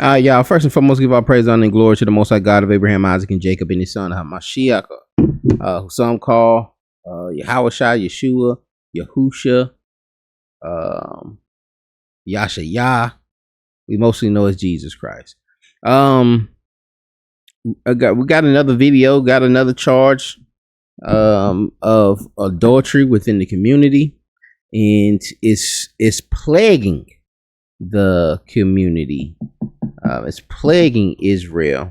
Y'all, first and foremost, give our praise, honor, and glory to the Most High God of Abraham, Isaac, and Jacob, and his son, Hamashiach, who some call Yahushua, Yeshua, Yahusha, Yashayah. We mostly know as Jesus Christ. We got another video, got another charge of adultery within the community, and it's plaguing the community. It's plaguing Israel,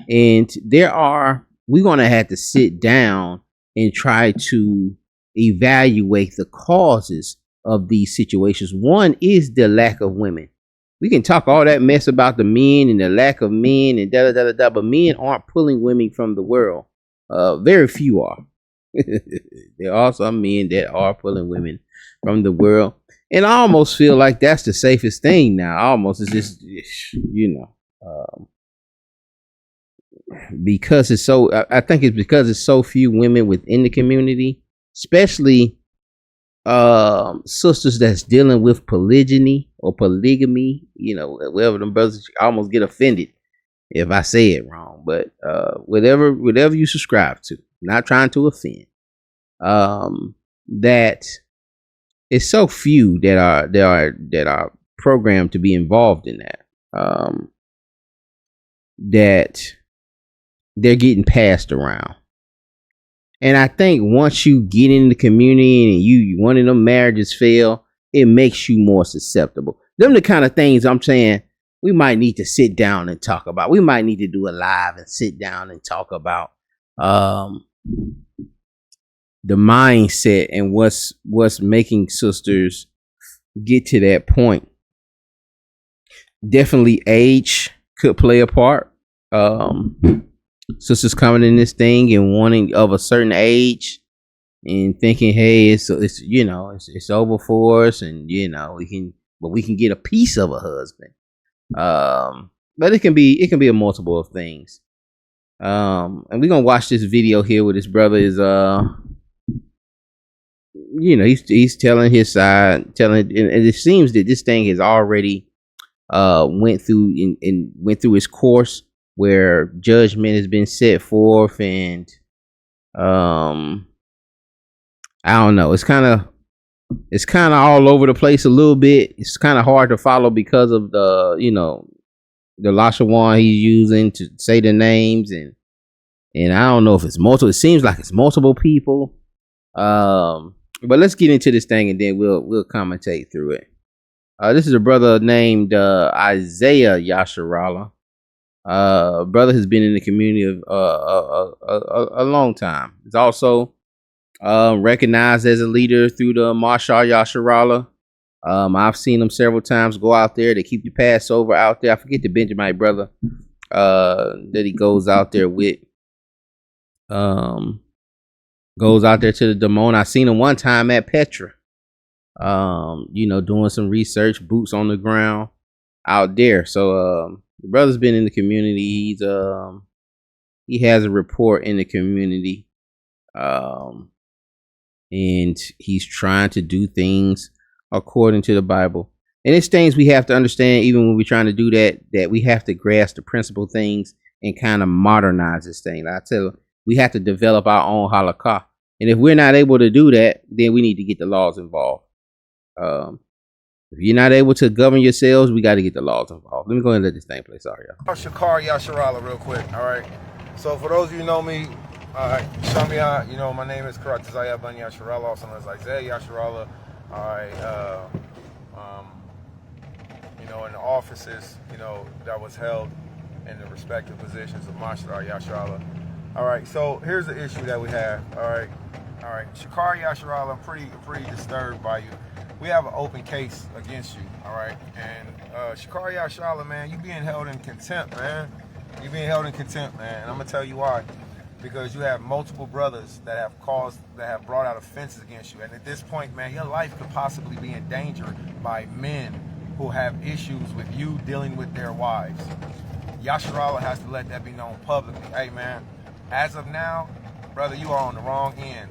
and we're gonna have to sit down and try to evaluate the causes of these situations. One is the lack of women. We can talk all that mess about the men and the lack of men and da da da da, but men aren't pulling women from the world. Very few are. There are some men that are pulling women from the world, and I almost feel like that's the safest thing now. Almost, it's just, because it's so. I think it's because it's so few women within the community, especially sisters that's dealing with polygyny or polygamy. Whatever them brothers, I almost get offended if I say it wrong, but whatever you subscribe to, not trying to offend. That it's so few that are programmed to be involved in that. That they're getting passed around. And I think once you get in the community and you one of them marriages fail, it makes you more susceptible. Them the kind of things I'm saying we might need to sit down and talk about. We might need to do a live and sit down and talk about the mindset and what's making sisters get to that point. Definitely age could play a part. Sisters coming in this thing and wanting of a certain age and thinking, hey, it's over for us, and we can get a piece of a husband. But it can be a multiple of things. And we're gonna watch this video here where this brother is he's telling his side, and it seems that this thing has already went through its course, where judgment has been set forth, and I don't know. It's kind of all over the place a little bit. It's kind of hard to follow because of the Lashawan he's using to say the names, and I don't know if it's multiple. It seems like it's multiple people. But let's get into this thing and then we'll commentate through it. This is a brother named Isaiah Yasharala. Brother has been in the community a long time. He's also recognized as a leader through the Marshal Yasharala. I've seen him several times go out there. They keep the Passover out there. I forget the Benjamite brother that he goes out there with. Goes out there to the Damon. I seen him one time at Petra. Doing some research, boots on the ground out there. So the brother's been in the community. He has a report in the community, and he's trying to do things according to the Bible. And it's things we have to understand, even when we're trying to do that we have to grasp the principal things and kind of modernize this thing. I tell you, we have to develop our own halakha. And if we're not able to do that, then we need to get the laws involved. If you're not able to govern yourselves, we got to get the laws involved. Let me go ahead and let this thing play. Sorry, y'all. Shakar Yashar real quick. All right. So for those of you who know me, Shamia, my name is Karat Zaya Ban Yasharala, also known as Isaiah Yasharala. All right. In the offices, that was held in the respective positions of Mashar Yasharala. All right. So here's the issue that we have. All right. Shakar Yasharala, I'm pretty disturbed by you. We have an open case against you, all right? And Shakar Yasharala, man, you being held in contempt, man. You being held in contempt, man. And I'm gonna tell you why. Because you have multiple brothers that have brought out offenses against you. And at this point, man, your life could possibly be in danger by men who have issues with you dealing with their wives. Yasharala has to let that be known publicly. Hey, man, as of now, brother, you are on the wrong end.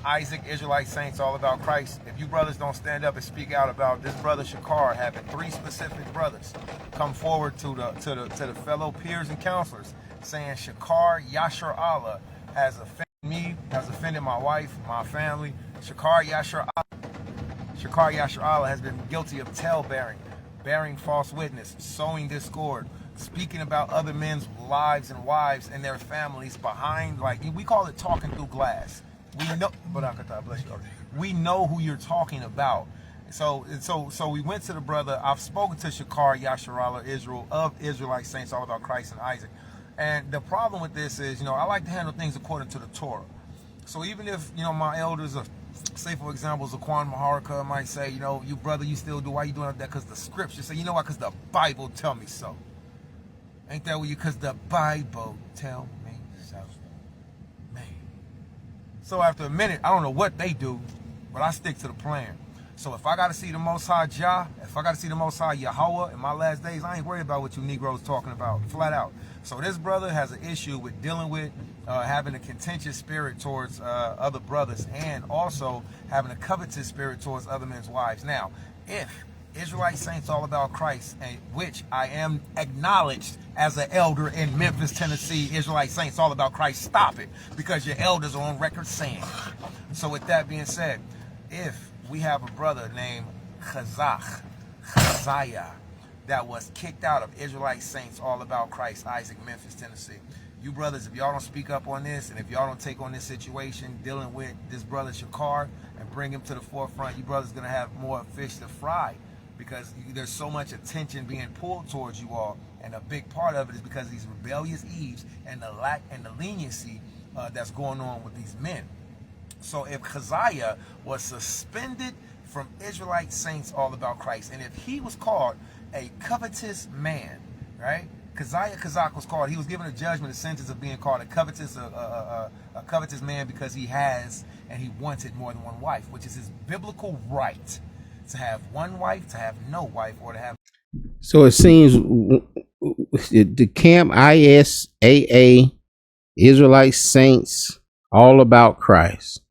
Isaac, Israelite saints, all about Christ. If you brothers don't stand up and speak out about this brother Shakar having 3 specific brothers come forward to the fellow peers and counselors saying Shakar Yashar Allah has offended me, has offended my wife, my family. Shakar Yashar Allah has been guilty of tale-bearing, bearing false witness, sowing discord, speaking about other men's lives and wives and their families behind, like, we call it talking through glass. We know, bless you. We know who you're talking about. So we went to the brother. I've spoken to Shakar Yashar Allah Israel of Israelite saints, all about Christ and Isaac. And the problem with this is, I like to handle things according to the Torah. So even if, my elders are, say for example, Zaquan Maharika might say, you brother, you still do, why you doing that? Because the scripture say, you know why? Because the Bible tell me so. Ain't that what you? Because the Bible tell me so. Man. So after a minute, I don't know what they do, but I stick to the plan. So if I got to see the Most High Jah, if I got to see the Most High Yahweh in my last days, I ain't worried about what you Negroes talking about, flat out. So this brother has an issue with dealing with having a contentious spirit towards other brothers, and also having a covetous spirit towards other men's wives. Now, if Israelite saints all about Christ, and which I am acknowledged as an elder in Memphis, Tennessee, Israelite saints all about Christ, stop it, because your elders are on record saying it. So with that being said, if we have a brother named Chaziah, that was kicked out of Israelite saints all about Christ, Isaac, Memphis, Tennessee. You brothers, if y'all don't speak up on this, and if y'all don't take on this situation dealing with this brother Shakar and bring him to the forefront, you brothers gonna have more fish to fry, because there's so much attention being pulled towards you all, and a big part of it is because of these rebellious Eves and the lack and the leniency that's going on with these men. So if Chaziah was suspended from Israelite saints all about Christ, and if he was called a covetous man, right? Kazak was called, he was given a judgment, a sentence of being called a covetous man because he has and he wanted more than one wife, which is his biblical right to have one wife, to have no wife, or to have. So it seems the camp ISAA, Israelite saints all about Christ,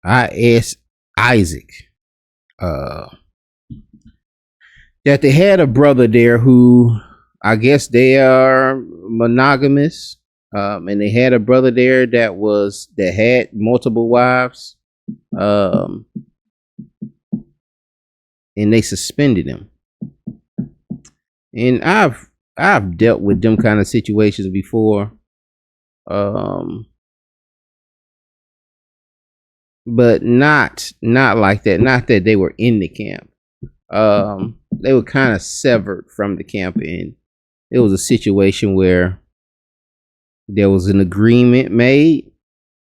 Isaac, that they had a brother there who, I guess they are monogamous, and they had a brother there that had multiple wives, and they suspended him. And I've dealt with them kind of situations before, but not like that. Not that they were in the camp. They were kind of severed from the camp, and it was a situation where there was an agreement made.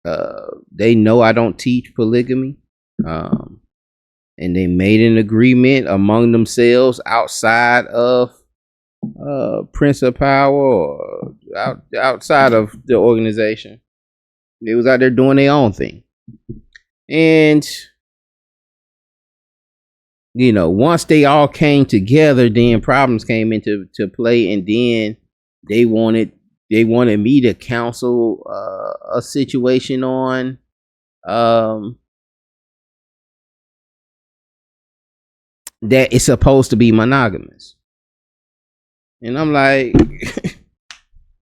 They know I don't teach polygamy, and they made an agreement among themselves outside of Prince of Power, or outside of the organization. They was out there doing their own thing, and once they all came together, then problems came into play, and then they wanted me to counsel a situation on that it's supposed to be monogamous. And I'm like,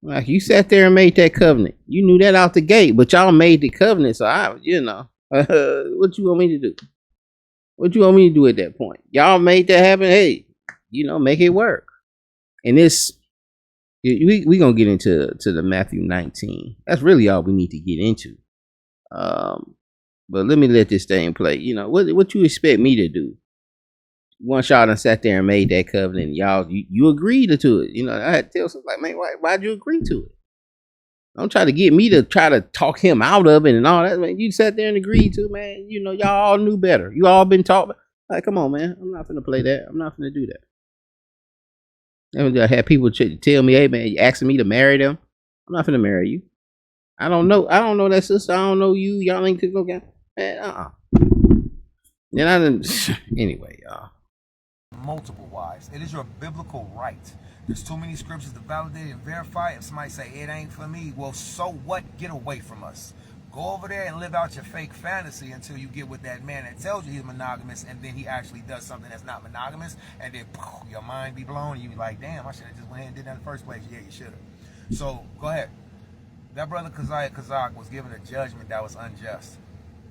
like, you sat there and made that covenant. You knew that out the gate, but y'all made the covenant. So what you want me to do? What you want me to do at that point? Y'all made that happen. Hey, make it work. And this, we gonna get into the Matthew 19. That's really all we need to get into. But let me let this thing play. What you expect me to do? Once y'all done sat there and made that covenant, y'all you agreed to it. I had to tell something like, man, why'd you agree to it? Don't try to get me to try to talk him out of it and all that. Man, you sat there and agreed to, man. Y'all all knew better. You all been taught. Like, come on, man. I'm not finna play that. I'm not finna do that. I had people tell me, hey, man, you asking me to marry them. I'm not finna marry you. I don't know that sister. I don't know you. Y'all ain't took no guy. Man, Then I didn't. Anyway, y'all. Multiple wives. It is your biblical right. There's too many scriptures to validate and verify. If somebody say it ain't for me, well, so what? Get away from us. Go over there and live out your fake fantasy until you get with that man that tells you he's monogamous, and then he actually does something that's not monogamous, and then your mind be blown, and you be like, damn, I should have just went ahead and did that in the first place. Yeah, you should have. So, go ahead. That brother Kazak was given a judgment that was unjust,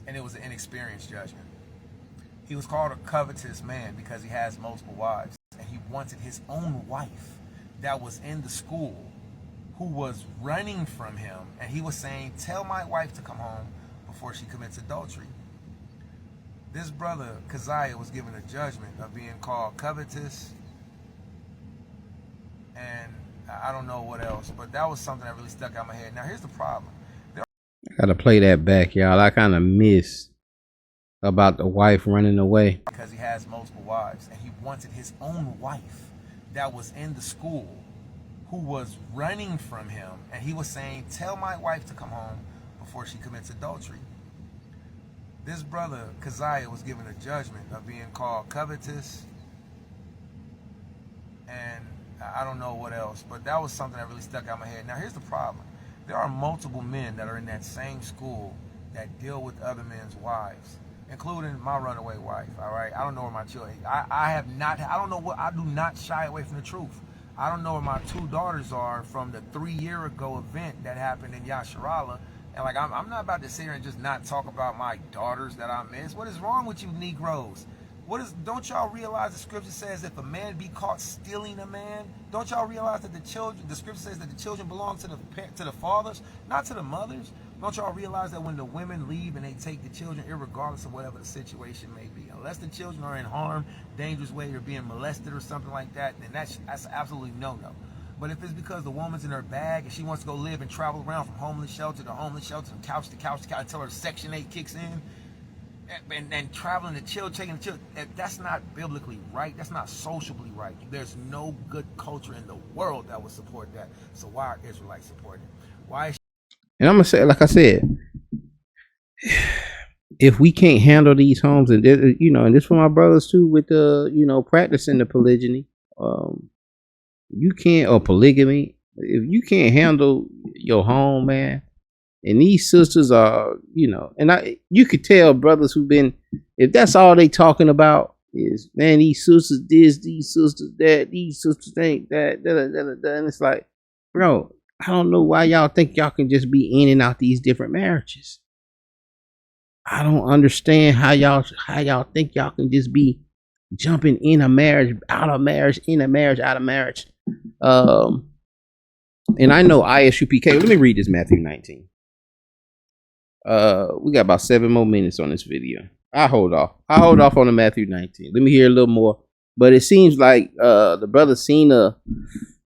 and it was an inexperienced judgment. He was called a covetous man because he has multiple wives, and he wanted his own wife that was in the school who was running from him, and he was saying, tell my wife to come home before she commits adultery. This brother Keziah was given a judgment of being called covetous, and I don't know what else, but that was something that really stuck out my head. Now here's the problem. I gotta play that back, y'all. I kind of missed about the wife running away. Because he has multiple wives, and he wanted his own wife that was in the school who was running from him, and he was saying, tell my wife to come home before she commits adultery. This brother Keziah was given a judgment of being called covetous, and I don't know what else, but that was something that really stuck out my head. Now here's the problem. There are multiple men that are in that same school that deal with other men's wives, including my runaway wife. All right, I don't know where my children. I do not shy away from the truth. I don't know where my two daughters are from the 3-year ago event that happened in Yasharala. And like, I'm not about to sit here and just not talk about my daughters that I miss. What is wrong with you Negroes? Don't y'all realize the scripture says if a man be caught stealing a man, don't y'all realize that the scripture says that the children belong to the fathers, not to the mothers? Don't y'all realize that when the women leave and they take the children, irregardless of whatever the situation may be, unless the children are in harm, dangerous way, or being molested or something like that, then that's absolutely no-no. But if it's because the woman's in her bag and she wants to go live and travel around from homeless shelter to homeless shelter, from couch to couch until her Section 8 kicks in, and traveling the children, taking the children, that's not biblically right. That's not sociably right. There's no good culture in the world that would support that. So why are Israelites supporting it? Why? And I'm gonna say, like I said, if we can't handle these homes, and and this for my brothers too, with the practicing the polygyny, you can't, or polygamy. If you can't handle your home, man. And these sisters are, and you could tell brothers who've been, if that's all they talking about is, man, these sisters this, these sisters that, these sisters think that, and it's like, bro, I don't know why y'all think y'all can just be in and out these different marriages. I don't understand how y'all think y'all can just be jumping in a marriage, out of marriage, in a marriage, out of marriage. And I know ISUPK. Let me read this Matthew 19. We got about 7 more minutes on this video. I hold off on the Matthew 19. Let me hear a little more. But it seems like the brother Cena,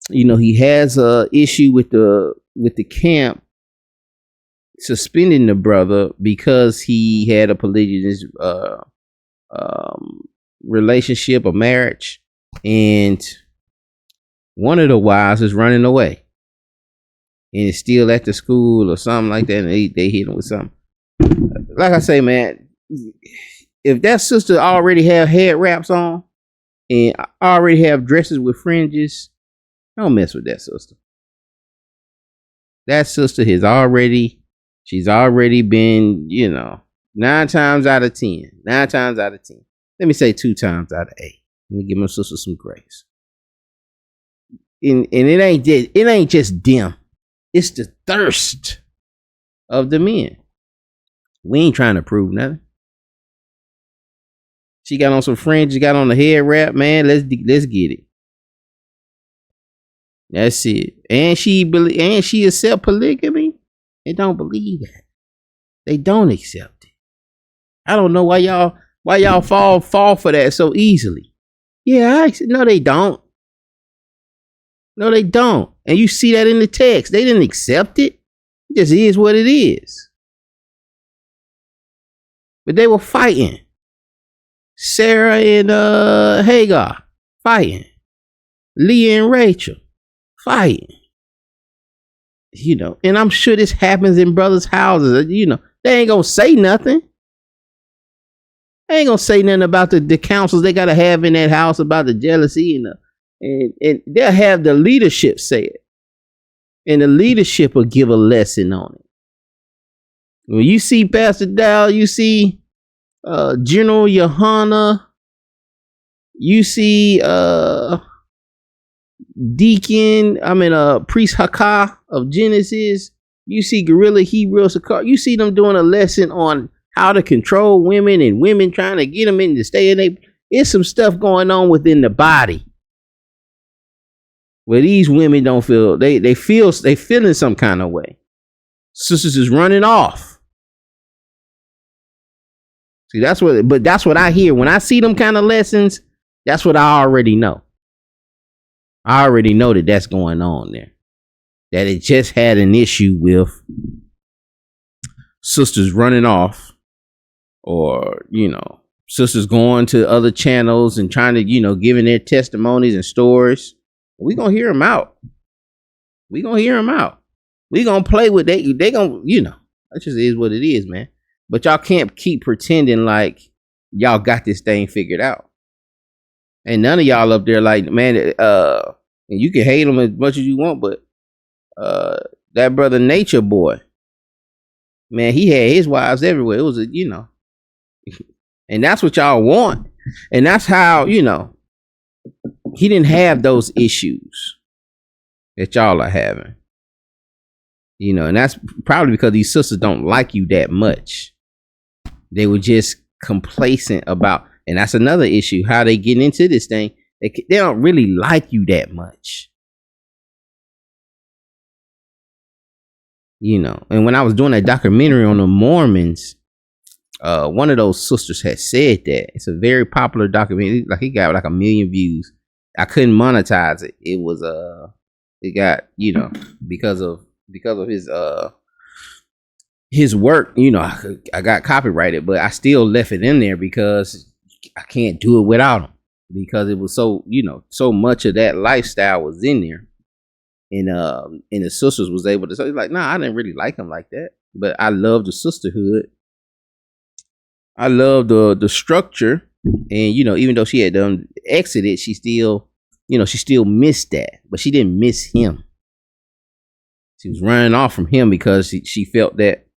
he has a issue with the camp suspending the brother because he had a polygynous relationship or marriage, and one of the wives is running away. And it's still at the school or something like that, and they hit him with something. Like I say, man, if that sister already have head wraps on and already have dresses with fringes, don't mess with that sister. That sister she's already been, 9 times out of 10. 9 times out of 10. Let me say 2 times out of 8. Let me give my sister some grace. And it ain't just them. It's the thirst of the men. We ain't trying to prove nothing. She got on some fringes, got on the head wrap, man. Let's get it. That's it. And she accept polygamy. They don't believe that. They don't accept it. I don't know why y'all fall for that so easily. Yeah, no, they don't. No, they don't. And you see that in the text. They didn't accept it. It just is what it is. But they were fighting. Sarah and Hagar fighting. Leah and Rachel fighting. And I'm sure this happens in brothers' houses. They ain't gonna say nothing. They ain't gonna say nothing about the counsels they gotta have in that house about the jealousy and they'll have the leadership say it. And the leadership will give a lesson on it. When you see Pastor Dow, you see General Yohana, you see Priest Hakah of Genesis, you see Gorilla Hebrew Shakar, you see them doing a lesson on how to control women and women trying to get them in to stay in there. It's some stuff going on within the body where these women don't feel they feeling some kind of way. Sisters is running off. See, that's what I hear when I see them kind of lessons. That's what I already know. I already know that that's going on there. That it just had an issue with sisters running off, or sisters going to other channels and trying to giving their testimonies and stories. We gonna hear them out. We gonna hear them out. We gonna play with they gonna that just is what it is, man. But y'all can't keep pretending like y'all got this thing figured out. And none of y'all up there like, man, and you can hate them as much as you want, but that brother Nature Boy, man, he had his wives everywhere. It was and that's what y'all want. And that's how, he didn't have those issues that y'all are having. And that's probably because these sisters don't like you that much. They were just complacent about, and that's another issue, how they get into this thing. They don't really like you that much. And when I was doing that documentary on the Mormons, one of those sisters had said that. It's a very popular documentary. Like, he got like 1 million views. I couldn't monetize it. It was it got, because of his work, I got copyrighted, but I still left it in there because I can't do it without him, because it was so, so much of that lifestyle was in there. And the sisters was able to say, like, nah, I didn't really like him like that, but I love the sisterhood. I love the structure. And, even though she had exited, she still missed that, but she didn't miss him. She was running off from him because she felt that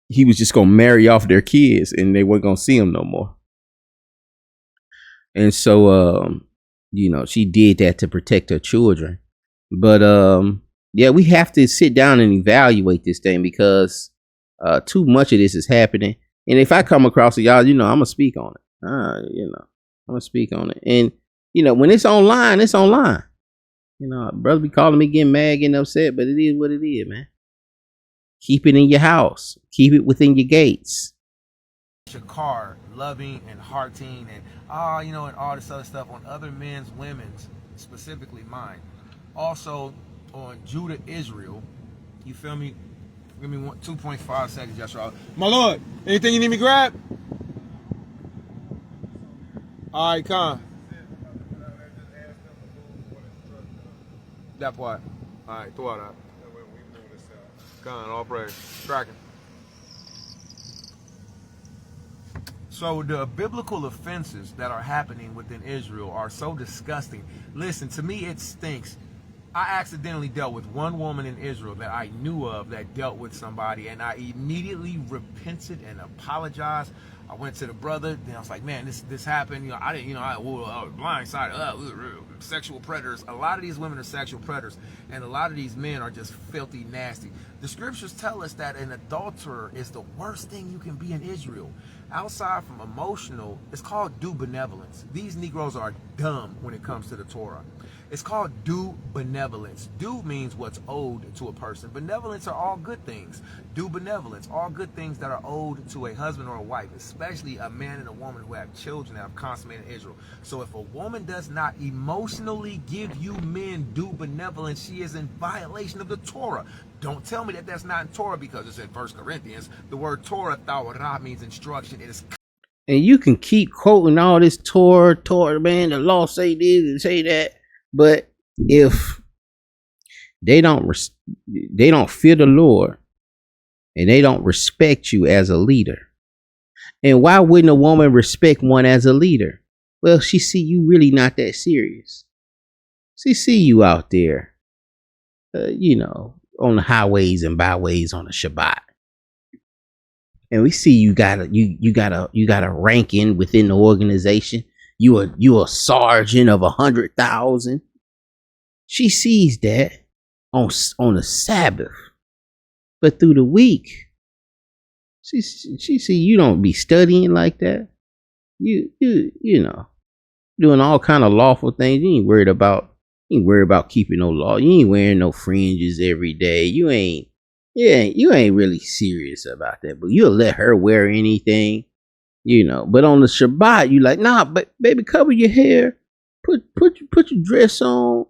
he was just going to marry off their kids and they weren't going to see him no more. And so, she did that to protect her children. But, yeah, we have to sit down and evaluate this thing, because too much of this is happening. And if I come across it, y'all, I'm going to speak on it. I'm going to speak on it. And, when it's online, it's online. Brother be calling me getting mad, getting upset, but it is what it is, man. Keep it in your house. Keep it within your gates. Shakar, loving and hearting and and all this other stuff on other men's, women's, specifically mine. Also on Judah, Israel. You feel me? Give me 2.5 seconds, Yashar. My lord, anything you need me to grab? All right, come. That part. All right, throw it out. Con, all praise. Tracking. So the biblical offenses that are happening within Israel are so disgusting. Listen, to me, it stinks. I accidentally dealt with one woman in Israel that I knew of that dealt with somebody, and I immediately repented and apologized. I went to the brother, then I was like, man, this happened. I didn't, I was blindsided. Sexual predators. A lot of these women are sexual predators, and a lot of these men are just filthy nasty. The scriptures tell us that an adulterer is the worst thing you can be in Israel. Outside from emotional, it's called due benevolence. These Negroes are dumb when it comes to the Torah. It's called due benevolence. Due means what's owed to a person. Benevolence are all good things. Due benevolence, all good things that are owed to a husband or a wife, especially a man and a woman who have children that have consummated Israel. So if a woman does not emotionally give you men due benevolence, she is in violation of the Torah. Don't tell me that that's not in Torah, because it's in 1 Corinthians. The word Torah, Torah, means instruction. It is. And you can keep quoting all this Torah, man, the law say this and say that. But if they don't fear the Lord, and they don't respect you as a leader, and why wouldn't a woman respect one as a leader? Well, she see you really not that serious. She see you out there, on the highways and byways on the Shabbat. and we see you got a ranking within the organization. You a sergeant of 100,000. She sees that on the Sabbath, but through the week, she see you don't be studying like that. You know, doing all kind of lawful things. You ain't worried about keeping no law. You ain't wearing no fringes every day. You ain't really serious about that. But you'll let her wear anything, you know. But on the Shabbat, you like, nah, but baby, cover your hair, put your dress on.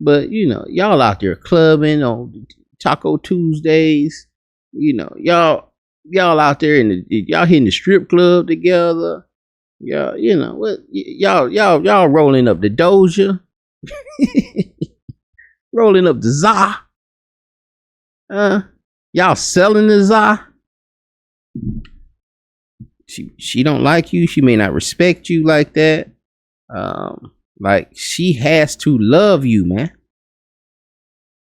But you know, y'all out there clubbing on Taco Tuesdays. You know, y'all out there y'all hitting the strip club together. Y'all, you know what? Y'all rolling up the Doja, rolling up the Za. Y'all selling the Za. She don't like you. She may not respect you like that. Like she has to love you, man.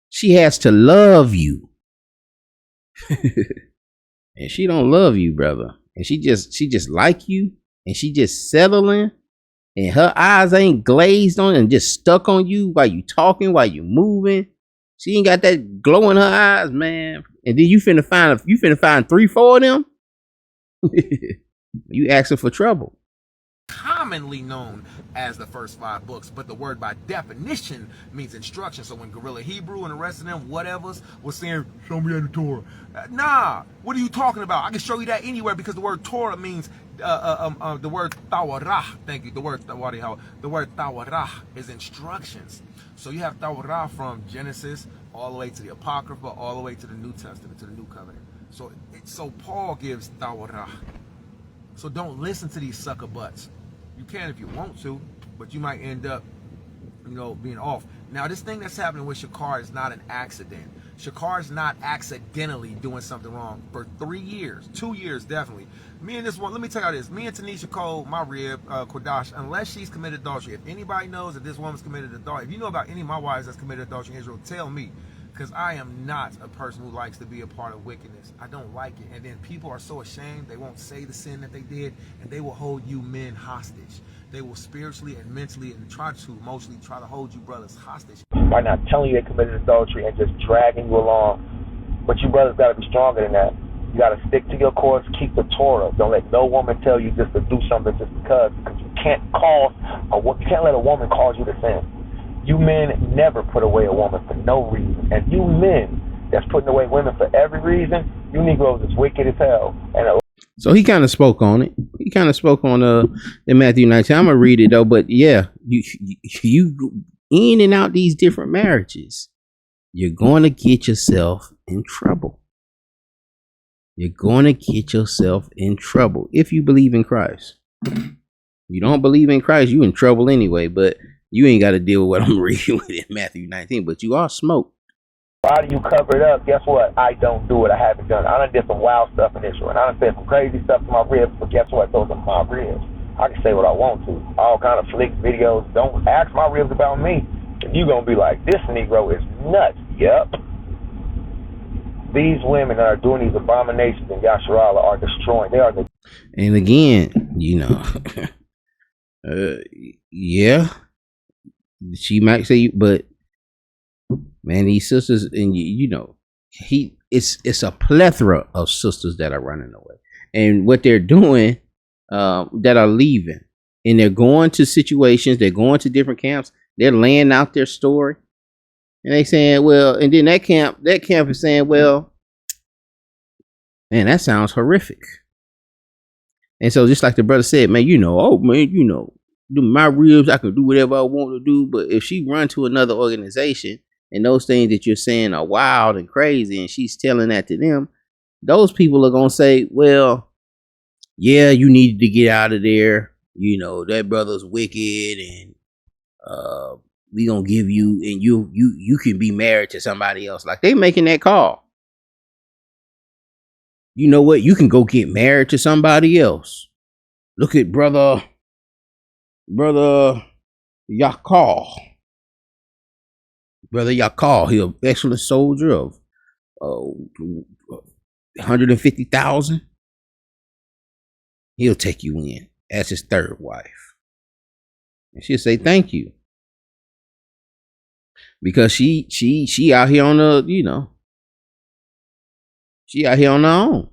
She has to love you. And she don't love you, brother. And she just like you, and she just settling, and her eyes ain't glazed on and just stuck on you while you talking, while you moving. She ain't got that glow in her eyes, man. And then you finna find 3-4 of them. You asking for trouble. Commonly known as the first 5 books, but the word by definition means instruction. So when Gorilla Hebrew and the rest of them whatevers was saying, show me the Torah, nah, what are you talking about? I can show you that anywhere, because the word Torah means the word Tawarah. Thank you. The word Tawarah is instructions. So you have Tawarah from Genesis all the way to the Apocrypha, all the way to the New Testament, to the New Covenant. So Paul gives Tawarah. So don't listen to these sucker butts. You can if you want to, but you might end up, you know, being off. Now, this thing that's happening with Shakar is not an accident. Shakar's not accidentally doing something wrong. For 3 years, 2 years definitely. Me and this one, let me tell you this. Me and Tanisha Cole, my rib, Kodash, unless she's committed adultery. If anybody knows that this woman's committed adultery, if you know about any of my wives that's committed adultery in Israel, tell me. Because I am not a person who likes to be a part of wickedness. I don't like it. And then people are so ashamed, they won't say the sin that they did, and they will hold you men hostage. They will spiritually and mentally and mostly try to hold you brothers hostage. By not telling you they committed adultery and just dragging you along. But you brothers got to be stronger than that. You got to stick to your course, keep the Torah. Don't let no woman tell you just to do something just because you can't let a woman cause you to sin. You men never put away a woman for no reason. And you men that's putting away women for every reason, you Negroes is wicked as hell. So he kind of spoke on it. He kind of spoke on in Matthew 19. I'm gonna read it though, but yeah, you in and out these different marriages, you're going to get yourself in trouble. You're going to get yourself in trouble if you believe in Christ. You don't believe in Christ, you in trouble anyway. But you ain't got to deal with what I'm reading with in Matthew 19. But you are smoked. Why do you cover it up? Guess what? I don't do it. I haven't done it. I done did some wild stuff in Israel. And I done said some crazy stuff to my ribs. But guess what? Those are my ribs. I can say what I want to. All kind of flicks, videos. Don't ask my ribs about me. And you going to be like, this Negro is nuts. Yep. These women that are doing these abominations in Yasharallah are destroying. They are the. And again, you know, yeah, she might say, but man, these sisters, and you know, it's a plethora of sisters that are running away, and what they're doing, that are leaving, and they're going to situations, they're going to different camps, they're laying out their story, and they saying, well, and then that camp is saying, well, man, that sounds horrific. And so just like the brother said, man, you know, oh man, you know, my ribs, I can do whatever I want to do. But if she run to another organization and those things that you're saying are wild and crazy, and she's telling that to them, those people are gonna say, well, yeah, you needed to get out of there. You know, that brother's wicked, and we gonna give you, and you can be married to somebody else. Like, they making that call. You know what? You can go get married to somebody else. Look at brother Yashar. Brother Yashar, he an excellent soldier of 150,000. he'll take you in as his third wife. And she'll say thank you. Because she out here on the, she out here on her own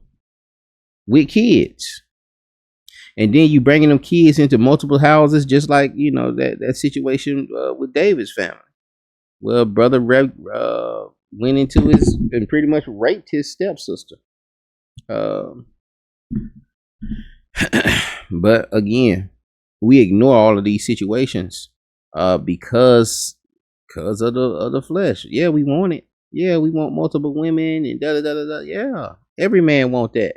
with kids. And then you bringing them kids into multiple houses, just like, that situation with David's family. Well, brother went into and pretty much raped his stepsister. But again, we ignore all of these situations because of the flesh. Yeah, we want it. Yeah, we want multiple women and da da da da. Yeah, every man want that.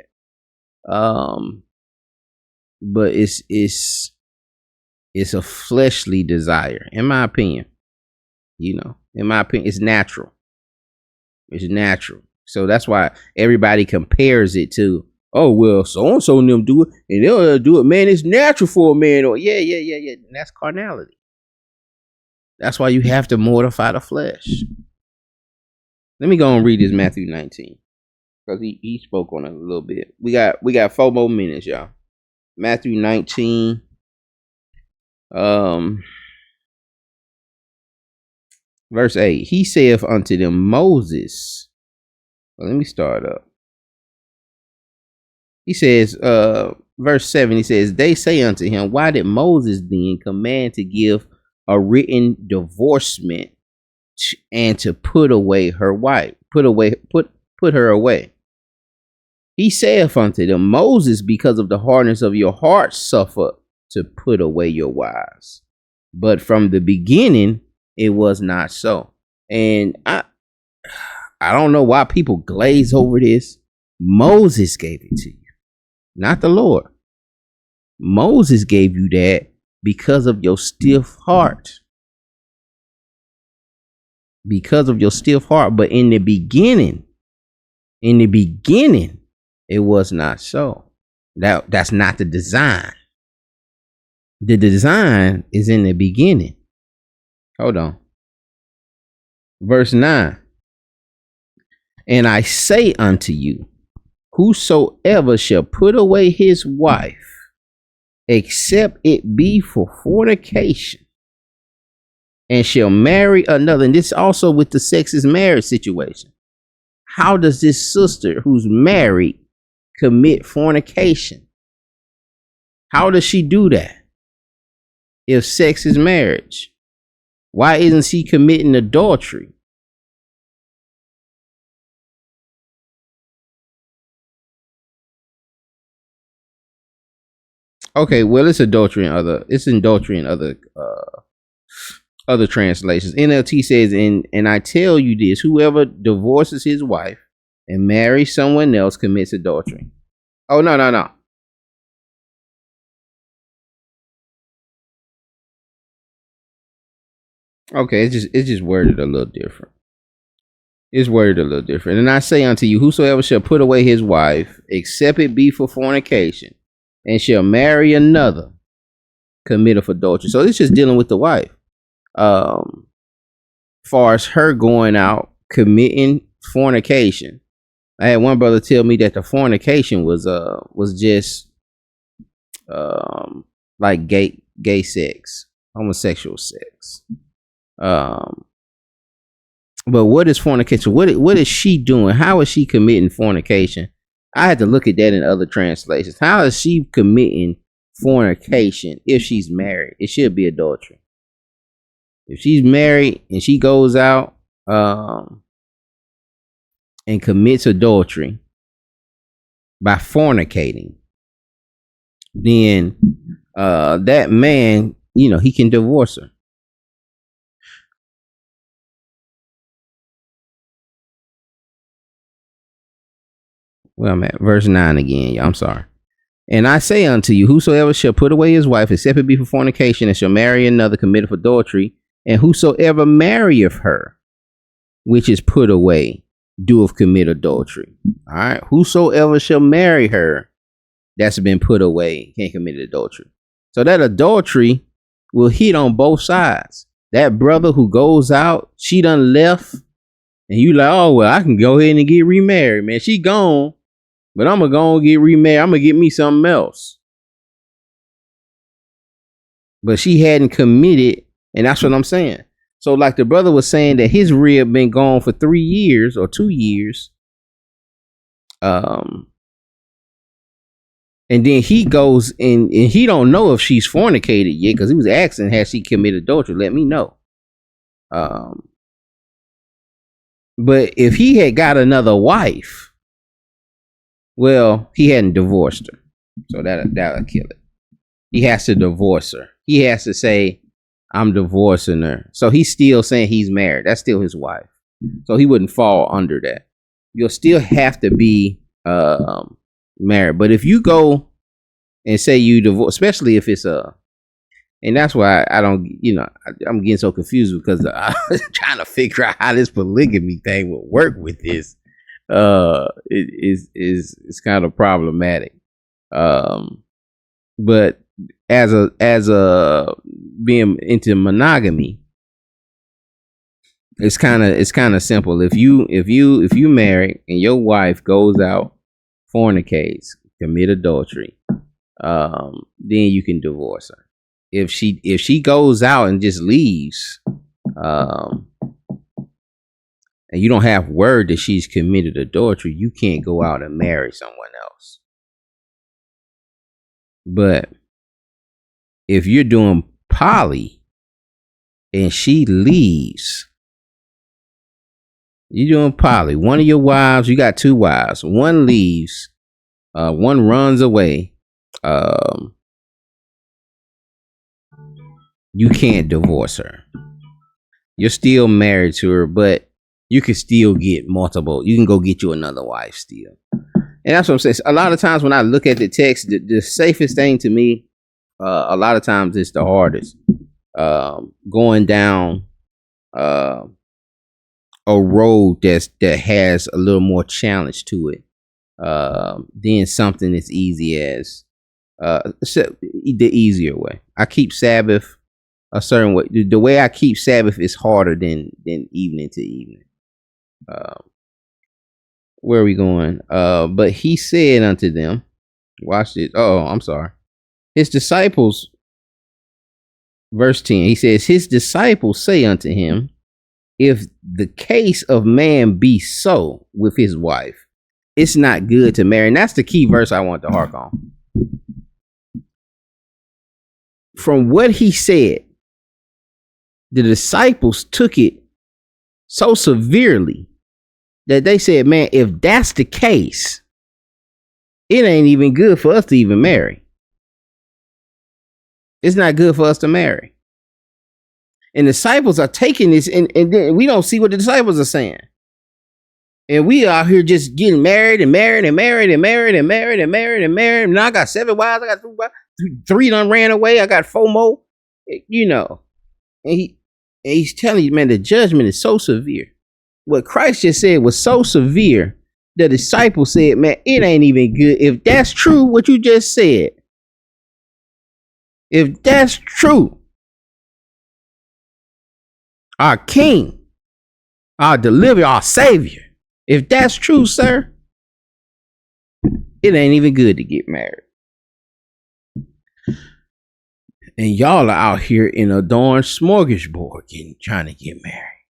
But it's a fleshly desire, in my opinion. In my opinion, it's natural. It's natural. So that's why everybody compares it to, oh, well, so-and-so and them do it, and they'll do it. Man, it's natural for a man. Or yeah. And that's carnality. That's why you have to mortify the flesh. Let me go and read this Matthew 19. Because he spoke on it a little bit. We got 4 more minutes, y'all. Matthew 19. Verse 8. He saith unto them, Moses. Well, let me start up. He says, verse 7, he says, they say unto him, why did Moses then command to give a written divorcement and to put away her wife? Put her away. He saith unto them, Moses, because of the hardness of your heart, suffered to put away your wives. But from the beginning, it was not so. And I don't know why people glaze over this. Moses gave it to you, not the Lord. Moses gave you that because of your stiff heart. Because of your stiff heart. But in the beginning, it was not so. That's not the design. The design is in the beginning. Hold on. Verse 9. And I say unto you, whosoever shall put away his wife, except it be for fornication, and shall marry another. And this also with the sexist marriage situation. How does this sister who's married commit fornication? How does she do that? If sex is marriage, why isn't she committing adultery? Okay, well, it's adultery in other translations. NLT says, and I tell you this, whoever divorces his wife and marries someone else commits adultery. Oh, no. Okay, it's just worded a little different. It's worded a little different. And I say unto you, whosoever shall put away his wife, except it be for fornication, and shall marry another, committeth adultery. So it's just dealing with the wife. Far as her going out committing fornication, I had one brother tell me that the fornication was just like gay sex, homosexual sex. But what is fornication? What is she doing? How is she committing fornication? I had to look at that in other translations. How is she committing fornication if she's married? It should be adultery. If she's married and she goes out and commits adultery by fornicating, then that man, he can divorce her. Well, I'm at verse 9 again. I'm sorry. And I say unto you, whosoever shall put away his wife, except it be for fornication, and shall marry another, committeth adultery. And whosoever marrieth her, which is put away, doeth commit adultery. All right. Whosoever shall marry her, that's been put away, can't commit adultery. So that adultery will hit on both sides. That brother who goes out, she done left, and you like, oh, well, I can go ahead and get remarried, man. She gone. But I'm going to go and get remarried. I'm going to get me something else. but she hadn't committed, and that's what I'm saying. So like the brother was saying that his rib been gone for 3 years or 2 years. And then he goes and he don't know if she's fornicated yet, because he was asking, has she committed adultery? Let me know. But if he had got another wife, well, he hadn't divorced her. So that'll kill it. He has to divorce her. He has to say, I'm divorcing her. So he's still saying he's married. That's still his wife. So he wouldn't fall under that. You'll still have to be married. But if you go and say you divorce, especially if it's and that's why I don't, I'm getting so confused, because I'm trying to figure out how this polygamy thing would work with this. It's kind of problematic. But as a being into monogamy, it's kind of simple. If you marry and your wife goes out, fornicates, commit adultery, then you can divorce her. If she goes out and just leaves, and you don't have word that she's committed adultery, you can't go out and marry someone else. But if you're doing poly and she leaves, you're doing poly. One of your wives, you got 2 wives. One leaves, one runs away. You can't divorce her. You're still married to her, but you can still get multiple. You can go get you another wife still. And that's what I'm saying. A lot of times when I look at the text, the safest thing to me, a lot of times it's the hardest. Going down a road that has a little more challenge to it, than something as easy as the easier way. I keep Sabbath a certain way. The way I keep Sabbath is harder than evening to evening. Where are we going? But he said unto them, watch this. Oh, I'm sorry. His disciples, verse 10, he says, his disciples say unto him, if the case of man be so with his wife, it's not good to marry. And that's the key verse I want to hark on. From what he said, the disciples took it so severely that they said, man, if that's the case, it ain't even good for us to even marry. It's not good for us to marry. And the disciples are taking this, and then we don't see what the disciples are saying. And we out here just getting married and married and married and married and married and married and married. And now I got 7 wives. I got 3 wives. 3 done ran away. I got 4 more. And he's telling you, man, the judgment is so severe. What Christ just said was so severe. The disciples said, man, it ain't even good. If that's true, what you just said, if that's true, our King, our deliverer, our Savior, if that's true, sir, it ain't even good to get married. And y'all are out here in a darn smorgasbord trying to get married.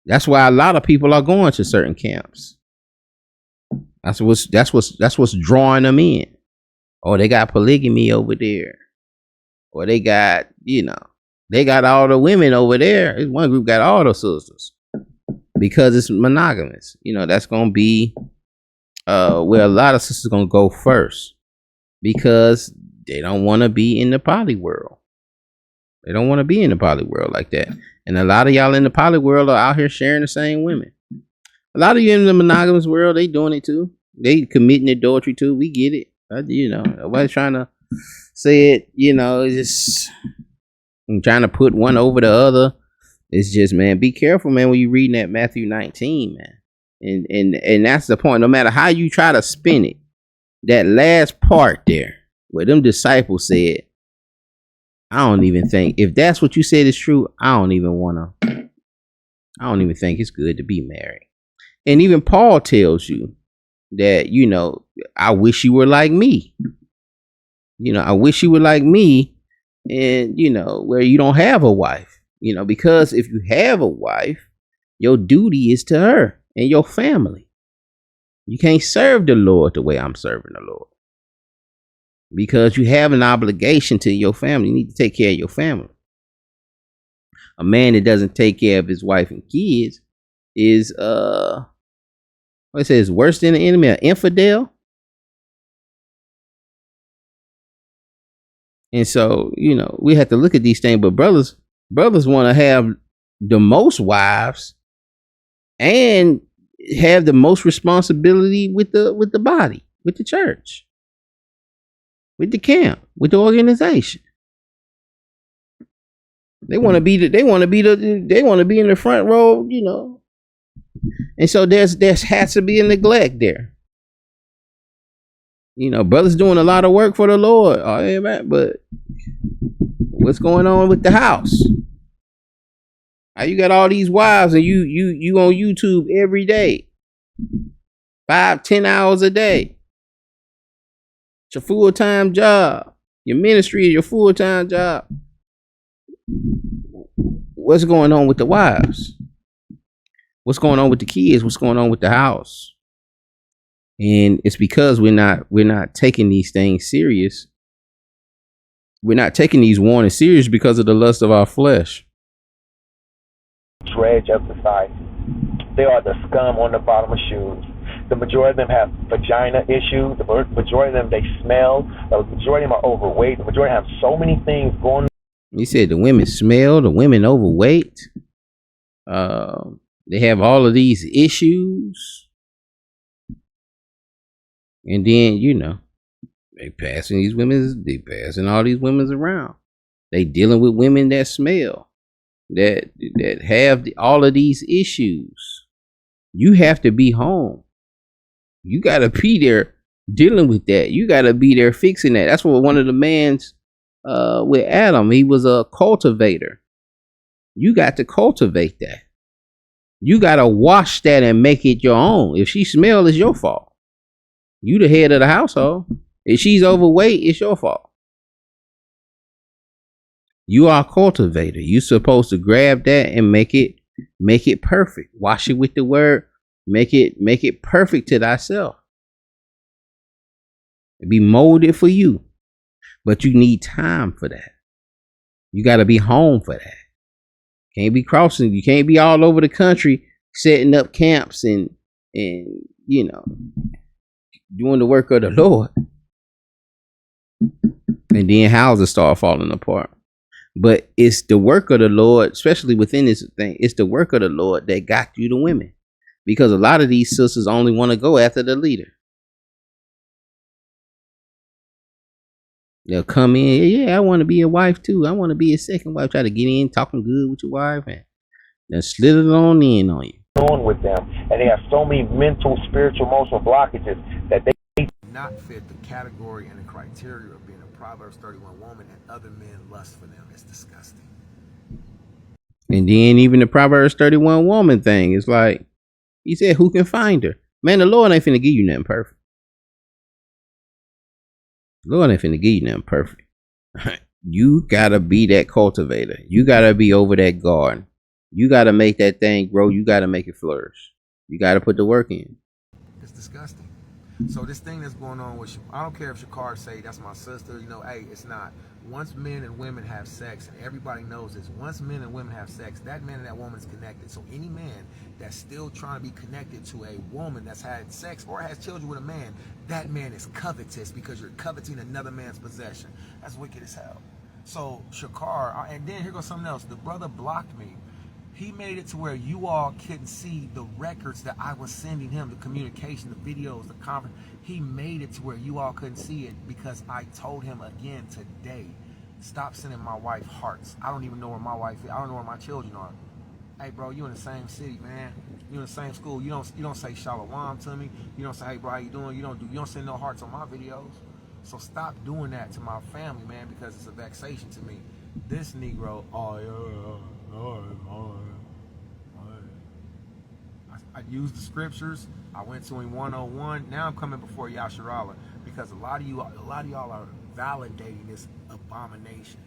That's why a lot of people are going to certain camps. That's what's drawing them in. Oh, they got polygamy over there. Or they got, they got all the women over there. This one group got all the sisters. Because it's monogamous. That's going to be where a lot of sisters going to go first. Because they don't want to be in the poly world. They don't want to be in the poly world like that. And a lot of y'all in the poly world are out here sharing the same women. A lot of you in the monogamous world, they doing it too. They committing adultery too. We get it. Nobody's trying to say it, just trying to put one over the other. It's just, man, be careful, man, when you're reading that Matthew 19, man. And that's the point. No matter how you try to spin it, that last part there, where them disciples said, I don't even think, if that's what you said is true, I don't even think it's good to be married. And even Paul tells you that, I wish you were like me. I wish you were like me, and where you don't have a wife. Because if you have a wife, your duty is to her and your family. You can't serve the Lord the way I'm serving the Lord, because you have an obligation to your family. You need to take care of your family. A man that doesn't take care of his wife and kids is what it says, worse than an enemy, an infidel. And so, we have to look at these things. But brothers want to have the most wives and have the most responsibility with the body, with the church, with the camp, with the organization. They want to be in the front row, And so there has to be a neglect there. Brothers doing a lot of work for the Lord. Oh, amen. But what's going on with the house? How you got all these wives and you on YouTube every day, 5-10 hours a day? It's your full-time job. Your ministry is your full-time job. What's going on with the wives? What's going on with the kids? What's going on with the house? And it's because we're not taking these things serious. We're not taking these warnings serious because of the lust of our flesh. Dredge of society. They are the scum on the bottom of shoes. The majority of them have vagina issues. The majority of them, they smell. The majority of them are overweight. The majority have so many things going on. You said the women smell, the women overweight. They have all of these issues. And then, they passing all these women around. They dealing with women that smell, that have all of these issues. You have to be home. You got to be there dealing with that. You got to be there fixing that. That's what one of the mans with Adam, he was a cultivator. You got to cultivate that. You got to wash that and make it your own. If she smells, it's your fault. You the head of the household. If she's overweight, it's your fault. You are a cultivator. You're supposed to grab that and make it perfect. Wash it with the word. Make it perfect to thyself. Be molded for you. But you need time for that. You got to be home for that. Can't be crossing. You can't be all over the country setting up camps and doing the work of the Lord. And then houses start falling apart. But it's the work of the Lord, especially within this thing. It's the work of the Lord that got you the women. Because a lot of these sisters only want to go after the leader. They'll come in, yeah, I want to be a wife too. I want to be a second wife. Try to get in, talking good with your wife, and then slid it on in on you. On with them, and they have so many mental, spiritual, emotional blockages that they not fit the category and the criteria of being a Proverbs 31 woman, and other men lust for them. It's disgusting. And then even the Proverbs 31 woman thing is like, he said, who can find her? Man, the Lord ain't finna give you nothing perfect. Lord ain't finna give you nothing perfect. You gotta be that cultivator. You gotta be over that garden. You gotta make that thing grow. You gotta make it flourish. You gotta put the work in. It's disgusting. So this thing that's going on with, I don't care if Shakar say that's my sister, hey, it's not. Once men and women have sex, and everybody knows this, once men and women have sex, that man and that woman is connected. So any man that's still trying to be connected to a woman that's had sex or has children with a man, that man is covetous because you're coveting another man's possession. That's wicked as hell. So Shakar, and then here goes something else. The brother blocked me. He made it to where you all couldn't see the records that I was sending him, the communication, the videos, the conference. He made it to where you all couldn't see it because I told him again today, stop sending my wife hearts. I don't even know where my wife is. I don't know where my children are. Hey, bro, you in the same city, man. You in the same school. You don't say shalom to me. You don't say, hey, bro, how you doing? You don't send no hearts on my videos. So stop doing that to my family, man, because it's a vexation to me. This Negro, I used the scriptures. I went to him 101. Now I'm coming before Yasharallah because a lot of y'all are validating this abomination.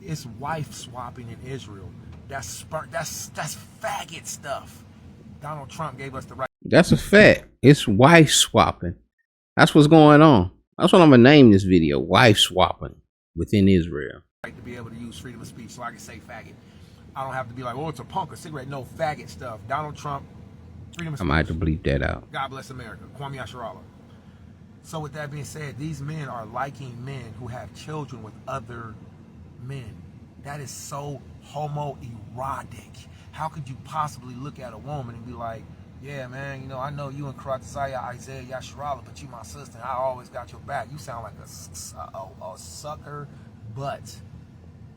It's wife swapping in Israel. That's faggot stuff. Donald Trump gave us the right. That's a fact. It's wife swapping. That's what's going on. That's what I'm gonna name this video: wife swapping within Israel. To be able to use freedom of speech, so I can say faggot. I don't have to be like, oh, it's a punk, a cigarette. No, faggot stuff. Donald Trump, freedom of speech. I might have to bleep that out. God bless America. Kwame Yashar. So with that being said, these men are liking men who have children with other men. That is so homoerotic. How could you possibly look at a woman and be like, yeah, man, you know, I know you and Isaiah Yashar, but you my sister, and I always got your back. You sound like a sucker, but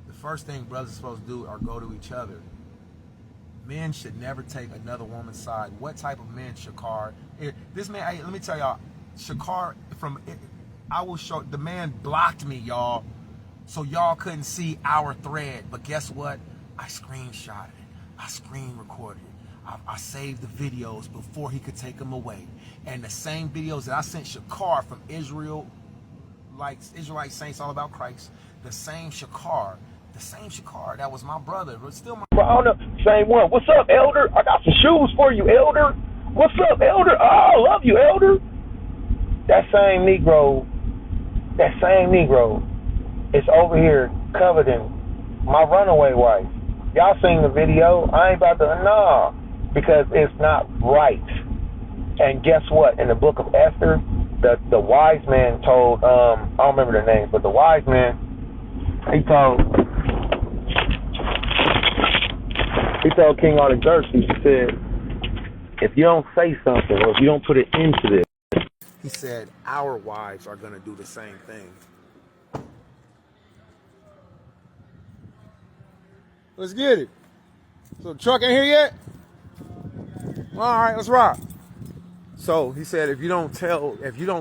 the first thing brothers are supposed to do are go to each other. Men should never take another woman's side. What type of men, Shakar? This man, let me tell y'all, Shakar, I will show, the man blocked me, y'all, so y'all couldn't see our thread. But guess what? I screenshotted it. I screen recorded it. I saved the videos before he could take them away. And the same videos that I sent Shakar from Israel, like Israelite saints all about Christ, the same Shakar that was my brother, but still my same one. What's up, Elder? I got some shoes for you, Elder. What's up, Elder? Oh, I love you, Elder. That same Negro is over here coveting my runaway wife. Y'all seen the video? I ain't about to, because it's not right. And guess what? In the book of Esther, the wise man told, I don't remember their names, but the wise man, he told King Artaxerxes, he said, if you don't say something, or if you don't put it into this, he said, our wives are going to do the same thing. Let's get it. So the truck ain't here yet? All right, let's rock. So he said, if you don't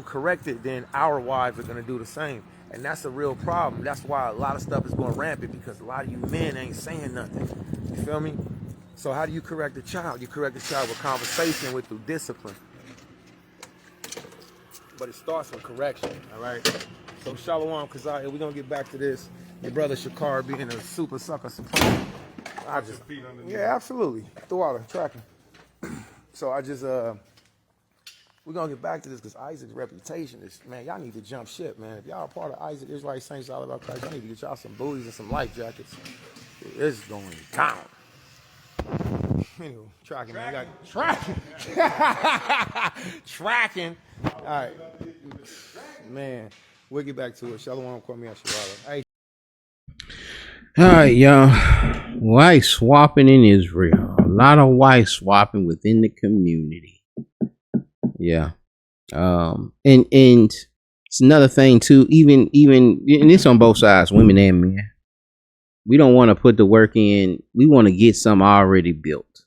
correct it, then our wives are going to do the same. And that's a real problem. That's why a lot of stuff is going rampant, because a lot of you men ain't saying nothing. You feel me? So how do you correct a child? You correct a child with conversation, through discipline. But it starts with correction, all right? So shalom, Kazaya, we're going to get back to this. Your brother Shakar being a super sucker supreme. Yeah, absolutely. The water, tracking. So we're going to get back to this, because Isaac's reputation is, man, y'all need to jump ship, man. If y'all are part of Isaac, Israelite Saints all about Christ, y'all need to get y'all some booties and some life jackets. It's going down. Anyway, tracking, man. I got tracking. Tracking. All right. Man, we'll get back to it. Shalom, Kwame Yashar. Hey. All right, y'all. Wife swapping in Israel. A lot of wife swapping within the community. Yeah. And it's another thing too, even and it's on both sides, women and men. We don't want to put the work in. We want to get something already built.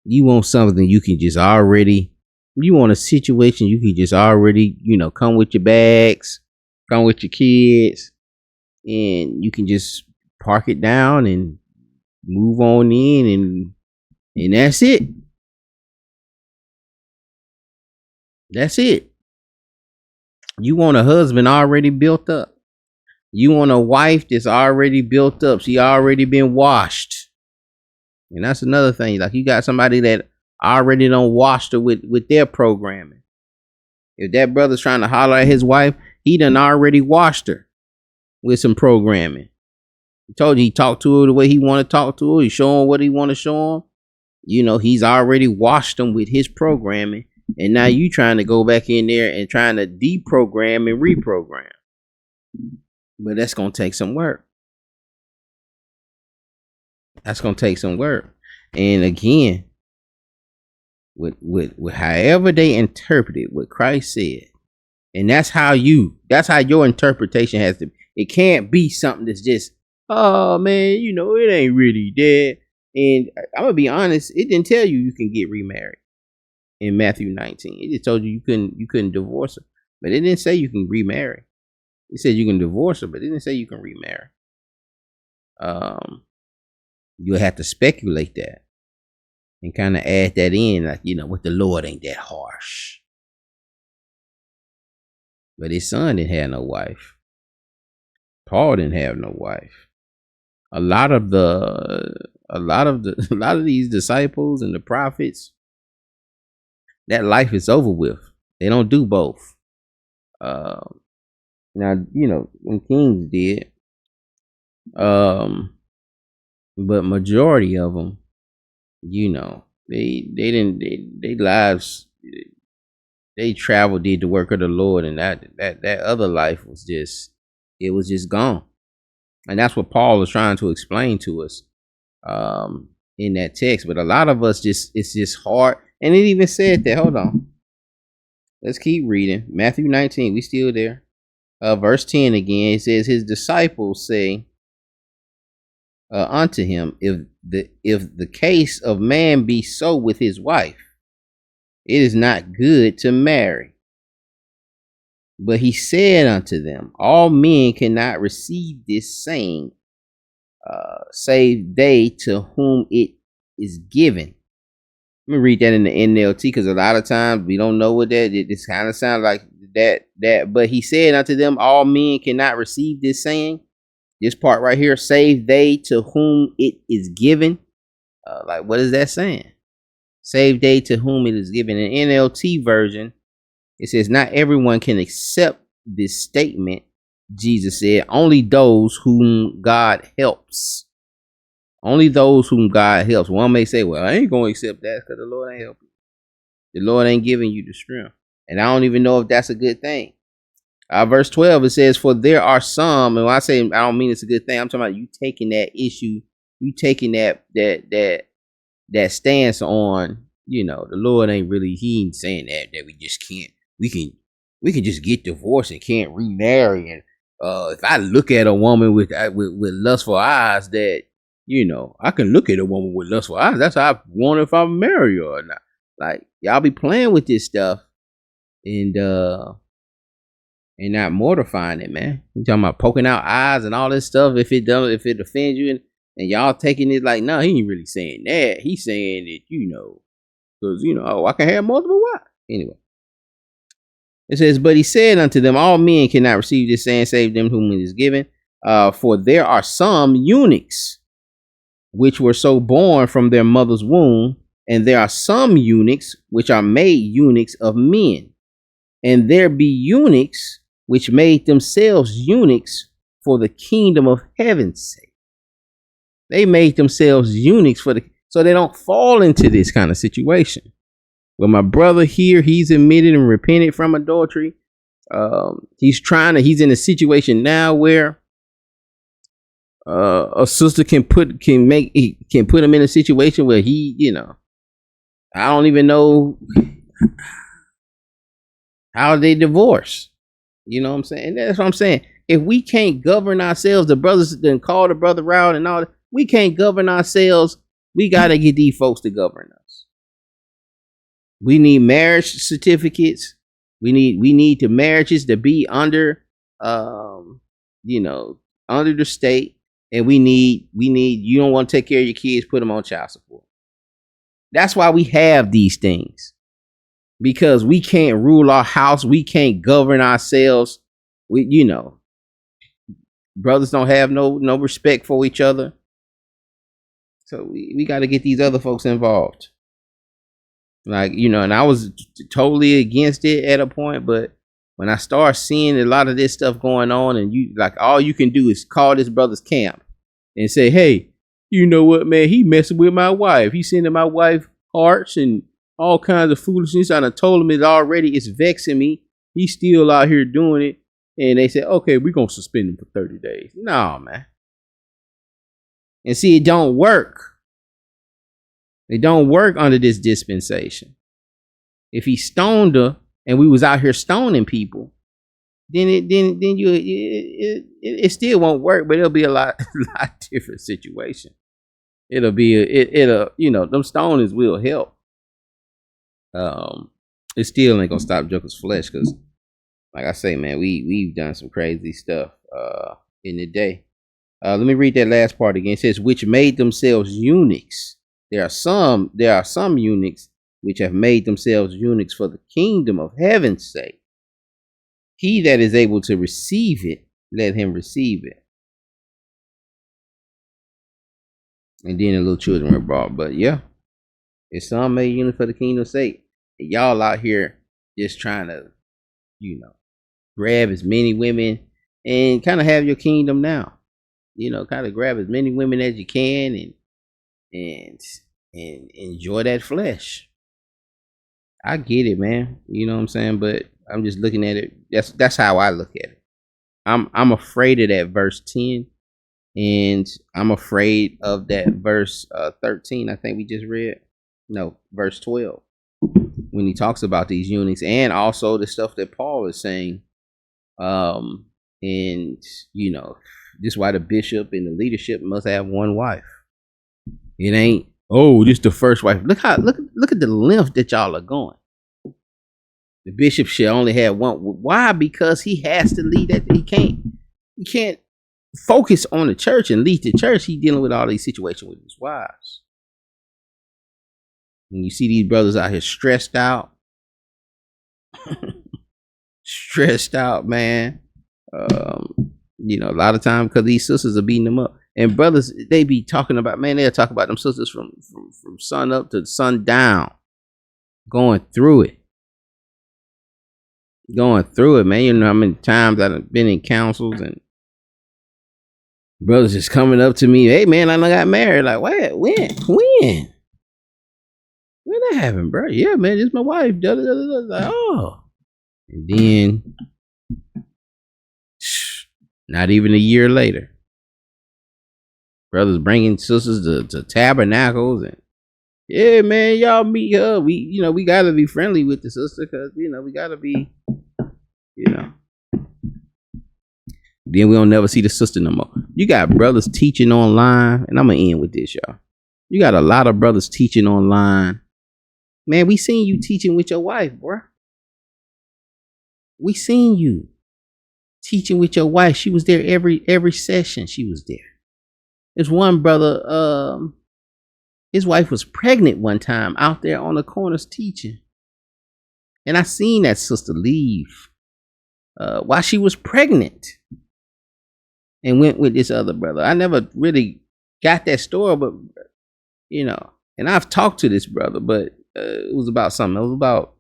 You want something you can just already, you want a situation you can just already, come with your bags, come with your kids, and you can just park it down and move on in, and that's it. That's it. You want a husband already built up. You want a wife that's already built up. She already been washed. And that's another thing. Like, you got somebody that already done washed her with their programming. If that brother's trying to holler at his wife, he done already washed her with some programming. He told you he talked to her the way he want to talk to her. He show him what he want to show him. He's already washed them with his programming. And now you trying to go back in there and trying to deprogram and reprogram. But that's going to take some work. That's going to take some work. And again, with however they interpreted what Christ said, and that's how your interpretation has to be. It can't be something that's just, oh man, it ain't really that. And I'm going to be honest, it didn't tell you can get remarried in Matthew 19. It just told you couldn't divorce her. But it didn't say you can remarry. It said you can divorce her, but it didn't say you can remarry. You'll have to speculate that and kind of add that in, like, with the Lord ain't that harsh. But his son didn't have no wife. Paul didn't have no wife. A lot of these disciples and the prophets, that life is over with. They don't do both. Now, when kings did, but majority of them, they lives, they traveled, did the work of the Lord, and that other life was just gone. And that's what Paul is trying to explain to us in that text. But a lot of us it's just hard. And it even said that, hold on. Let's keep reading. Matthew 19, we still there. Verse 10 again, it says, his disciples say unto him, if the case of man be so with his wife, it is not good to marry. But he said unto them, all men cannot receive this saying, save they to whom it is given. Let me read that in the NLT, because a lot of times we don't know what that is. This kind of sounds like that. But he said unto them, all men cannot receive this saying. This part right here, save they to whom it is given. Like, what is that saying? Save they to whom it is given. In NLT version, it says, not everyone can accept this statement. Jesus said, only those whom God helps. Only those whom God helps. One may say, well, I ain't going to accept that because the Lord ain't helping you. The Lord ain't giving you the strength. And I don't even know if that's a good thing. Verse 12, it says, for there are some, and when I say I don't mean it's a good thing, I'm talking about you taking that issue, you taking that stance on, the Lord ain't really, he ain't saying that we just can't, we can just get divorced and can't remarry. And if I look at a woman with lustful eyes, that I can look at a woman with lustful eyes. That's how I want if I marry her or not. Like, y'all be playing with this stuff and not mortifying it, man. You talking about poking out eyes and all this stuff. If it offends you, and y'all taking it like, no, he ain't really saying that. He's saying that, because I can have multiple wives. Anyway. It says, but he said unto them, all men cannot receive this saying, save them whom it is given. For there are some eunuchs which were so born from their mother's womb, and there are some eunuchs which are made eunuchs of men. And there be eunuchs which made themselves eunuchs for the kingdom of heaven's sake. They made themselves eunuchs so they don't fall into this kind of situation. Well, my brother here, he's admitted and repented from adultery. He's in a situation now where a sister can put him in a situation where he, I don't even know how they divorce. You know what I'm saying? And that's what I'm saying. If we can't govern ourselves, the brothers then call the brother out and all that. We can't govern ourselves. We got to get these folks to govern us. We need marriage certificates. We need the marriages to be under, under the state. And we need, you don't want to take care of your kids, put them on child support. That's why we have these things. Because we can't rule our house. We can't govern ourselves. Brothers don't have no respect for each other. So we got to get these other folks involved. Like, and I was totally against it at a point, but when I start seeing a lot of this stuff going on, and all you can do is call this brother's camp and say, hey, you know what, man, he messing with my wife. He sending my wife hearts and all kinds of foolishness. I done told him it already. It's vexing me. He's still out here doing it. And they said, okay, we're going to suspend him for 30 days. No, man. And see, it don't work. It don't work under this dispensation. If he stoned her and we was out here stoning people, then it still won't work, but it'll be a lot different situation. It'll be them stonings will help. It still ain't gonna stop Joker's flesh, because like I say, man, we've done some crazy stuff in the day. Let me read that last part again. It says, which made themselves eunuchs. There are some eunuchs which have made themselves eunuchs for the kingdom of heaven's sake. He that is able to receive it, let him receive it. And then the little children were brought. But yeah, it's some made unit for the kingdom's sake. And y'all out here just trying to, grab as many women and kind of have your kingdom now. Kind of grab as many women as you can and enjoy that flesh. I get it, man. You know what I'm saying? But I'm just looking at it. That's how I look at it. I'm afraid of that verse 10, and I'm afraid of that verse 13. I think we just read. No, verse 12, when he talks about these eunuchs, and also the stuff that Paul is saying. And this is why the bishop and the leadership must have one wife. It ain't, this the first wife. Look at the length that y'all are going. The bishop should only have one. Why? Because he has to lead that. He can't focus on the church and lead the church. He's dealing with all these situations with his wives. And you see these brothers out here stressed out. Stressed out, man. A lot of times because these sisters are beating them up. And brothers, they be talking about, man, they'll talk about them sisters from sun up to sun down. Going through it, man. You know how many times I've been in councils and brothers just coming up to me, hey man, I got married. Like, what? When that happened, bro? Yeah, man, this is my wife. Like, oh. And then not even a year later, brothers bringing sisters to tabernacles and, yeah, man, y'all meet her. We gotta be friendly with the sister because we gotta be, Then we don't never see the sister no more. You got brothers teaching online, and I'm gonna end with this, y'all. You got a lot of brothers teaching online. Man, we seen you teaching with your wife, bro. We seen you teaching with your wife. She was there every session. She was there. There's one brother, his wife was pregnant one time out there on the corners teaching. And I seen that sister leave while she was pregnant and went with this other brother. I never really got that story, but, and I've talked to this brother, but it was about something. It was about,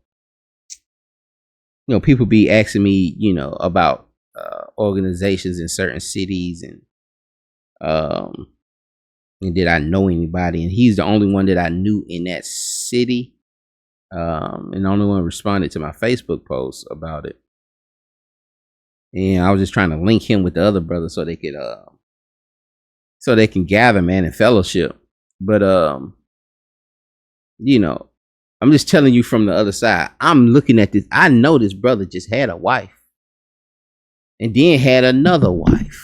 people be asking me, about organizations in certain cities and did I know anybody? And he's the only one that I knew in that city. And the only one responded to my Facebook post about it. And I was just trying to link him with the other brother so they could so they can gather, man, and fellowship. But I'm just telling you from the other side. I'm looking at this. I know this brother just had a wife and then had another wife.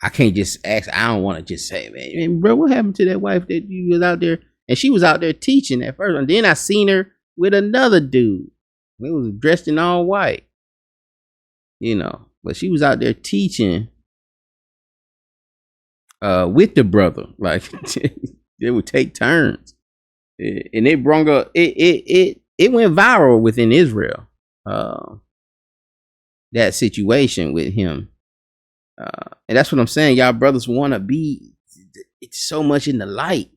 I can't just ask. I don't want to just say, man, bro, what happened to that wife that you was out there? And she was out there teaching at first. And then I seen her with another dude. He was dressed in all white. But she was out there teaching with the brother. Like, they would take turns. And it brought up, it went viral within Israel. That situation with him. And that's what I'm saying. Y'all brothers want to be, it's so much in the light.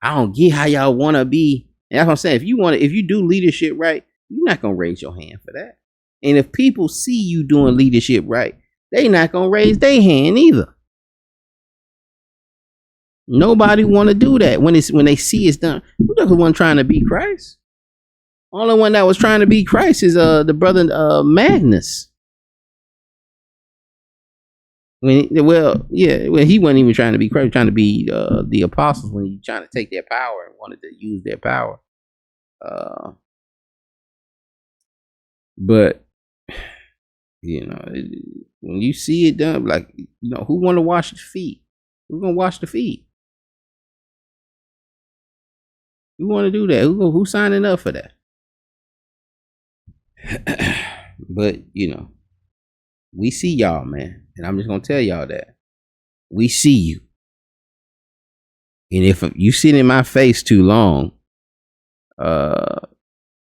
I don't get how y'all want to be. And that's what I'm saying. If you do leadership right, you're not going to raise your hand for that. And if people see you doing leadership right, they not going to raise their hand either. Nobody want to do that when they see it's done. Who's the one trying to be Christ? Only one that was trying to be Christ is the brother Magnus. When he wasn't even trying to be Christ, trying to be the apostles when he trying to take their power and wanted to use their power. But when you see it done, like who want to wash his feet? Who's gonna wash the feet? Who want to do that? Who signing up for that? But we see y'all, man, and I'm just gonna tell y'all that we see you. And if you sit in my face too long,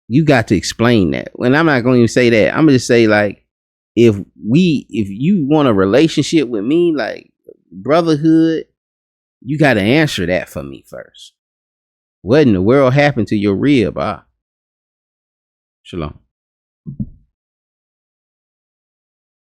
you got to explain that. And I'm not going to even say that. I'm gonna just say, like, if you want a relationship with me, like brotherhood, you got to answer that for me first. What in the world happened to your rib? Shalom.